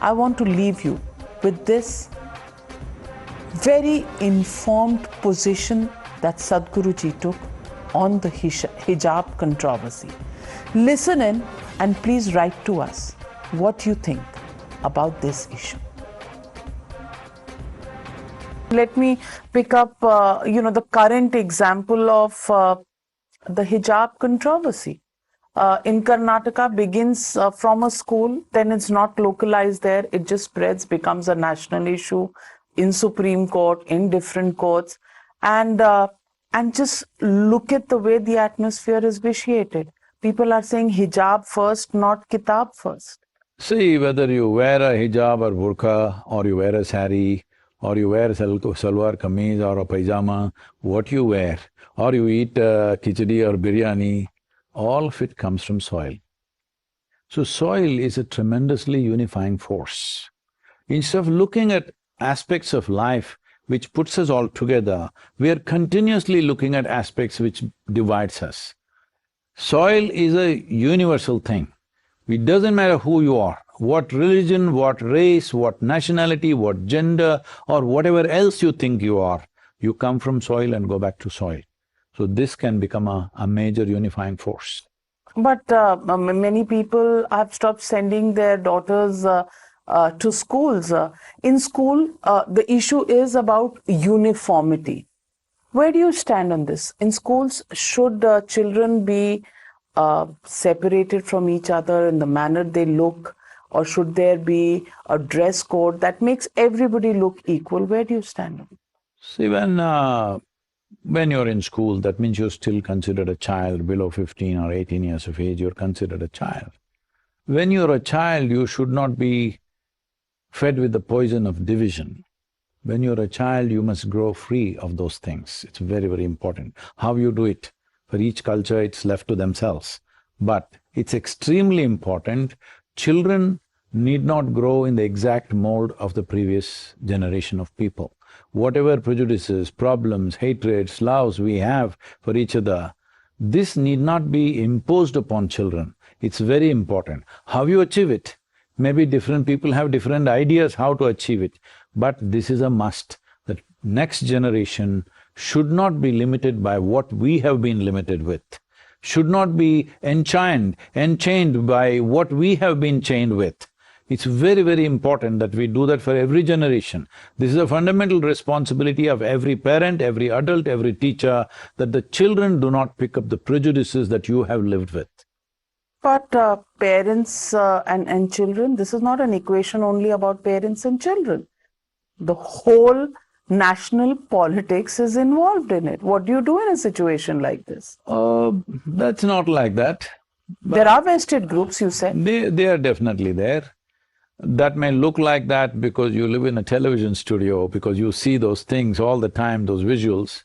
I want to leave you with this very informed position that Sadhguru ji took on the hijab controversy. Listen in and please write to us what you think about this issue. Let me pick up, the current example of the hijab controversy. In Karnataka begins from a school, then it's not localized there, it just spreads, becomes a national issue in Supreme Court, in different courts, and just look at the way the atmosphere is vitiated. People are saying hijab first, not kitab first. See, whether you wear a hijab or burqa, or you wear a sari, or you wear salwar kameez or a pajama, what you wear, or you eat khichdi or biryani, all of it comes from soil. So soil is a tremendously unifying force. Instead of looking at aspects of life which puts us all together, we are continuously looking at aspects which divides us. Soil is a universal thing. It doesn't matter who you are, what religion, what race, what nationality, what gender, or whatever else you think you are, you come from soil and go back to soil. So this can become a major unifying force. But many people have stopped sending their daughters to schools. In school, the issue is about uniformity. Where do you stand on this? In schools, should children be separated from each other in the manner they look, or should there be a dress code that makes everybody look equal? Where do you stand on it? See, when you're in school, that means you're still considered a child. Below 15 or 18 years of age, you're considered a child. When you're a child, you should not be fed with the poison of division. When you're a child, you must grow free of those things. It's very, very important. How you do it, for each culture, it's left to themselves. But it's extremely important. Children need not grow in the exact mold of the previous generation of people. Whatever prejudices, problems, hatreds, loves we have for each other, this need not be imposed upon children. It's very important. How you achieve it, maybe different people have different ideas how to achieve it, but this is a must, that next generation should not be limited by what we have been limited with, should not be enchained by what we have been chained with. It's very, very important that we do that for every generation. This is a fundamental responsibility of every parent, every adult, every teacher, that the children do not pick up the prejudices that you have lived with. But parents and children, this is not an equation only about parents and children. The whole national politics is involved in it. What do you do in a situation like this? That's not like that. There are vested groups, you said. They are definitely there. That may look like that because you live in a television studio, because you see those things all the time, those visuals.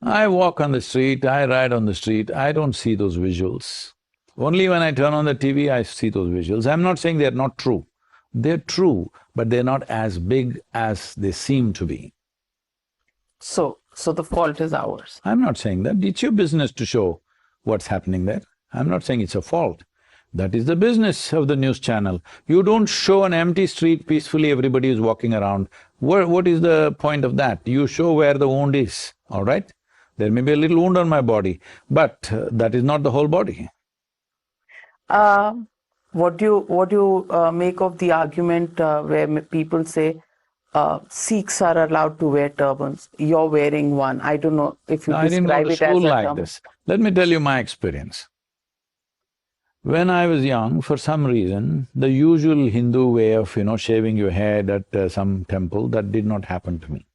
I walk on the street, I ride on the street, I don't see those visuals. Only when I turn on the TV, I see those visuals. I'm not saying they're not true. They're true, but they're not as big as they seem to be. So the fault is ours. I'm not saying that. It's your business to show what's happening there. I'm not saying it's a fault. That is the business of the news channel. You don't show an empty street peacefully, everybody is walking around. What is the point of that? You show where the wound is, all right? There may be a little wound on my body, but that is not the whole body. What do you make of the argument where people say Sikhs are allowed to wear turbans? You're wearing one. I don't know if you describe it as a turban. I didn't go to school like this. Let me tell you my experience. When I was young, for some reason, the usual Hindu way of, shaving your head at some temple, that did not happen to me.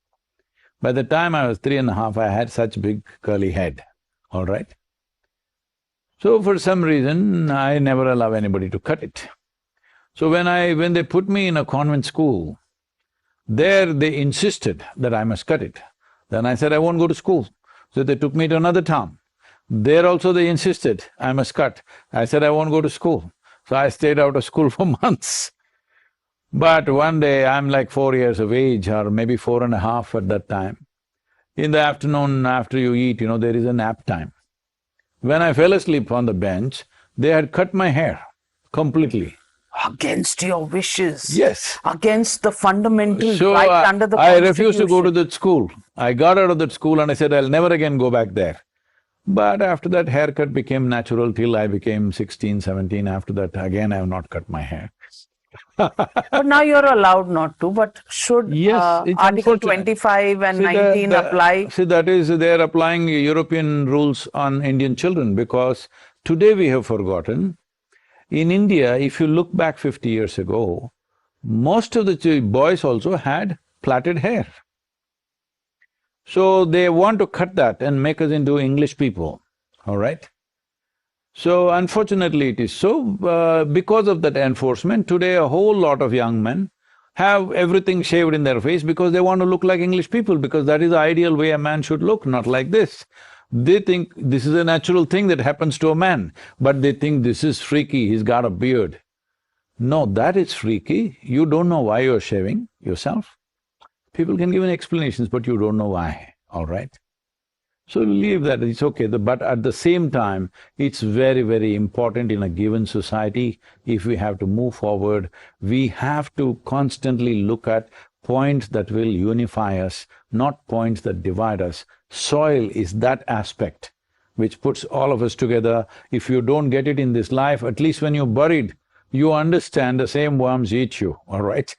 By the time I was 3.5, I had such big curly head, all right? So for some reason, I never allow anybody to cut it. So when they put me in a convent school, there they insisted that I must cut it. Then I said, I won't go to school. So they took me to another town. There also they insisted, I must cut. I said, I won't go to school. So I stayed out of school for months. But one day, I'm like 4 years of age, or maybe 4.5 at that time. In the afternoon, after you eat, there is a nap time. When I fell asleep on the bench, they had cut my hair completely. against your wishes, Yes. against the fundamental So right under the I refused to go to Constitution. that school. I got out of that school and I said, I'll never again go back there. But after that, haircut became natural till I became 16, 17. After that, again I have not cut my hair. But now you're allowed not to, but should Yes, it's Article unfortunate. 25 and See, 19 apply? see, that is, they're applying European rules on Indian children because today we have forgotten, in India, if you look back 50 years ago, most of the boys also had plaited hair. So they want to cut that and make us into English people, all right? So unfortunately it is so, because of that enforcement, today a whole lot of young men have everything shaved in their face because they want to look like English people, because that is the ideal way a man should look, not like this. They think this is a natural thing that happens to a man, but they think this is freaky, he's got a beard. No, that is freaky. You don't know why you're shaving yourself. People can give an explanations, but you don't know why, all right? So leave that, it's okay, but at the same time, it's very, very important in a given society, if we have to move forward, we have to constantly look at points that will unify us, not points that divide us. Soil is that aspect which puts all of us together. If you don't get it in this life, at least when you're buried, you understand the same worms eat you, all right?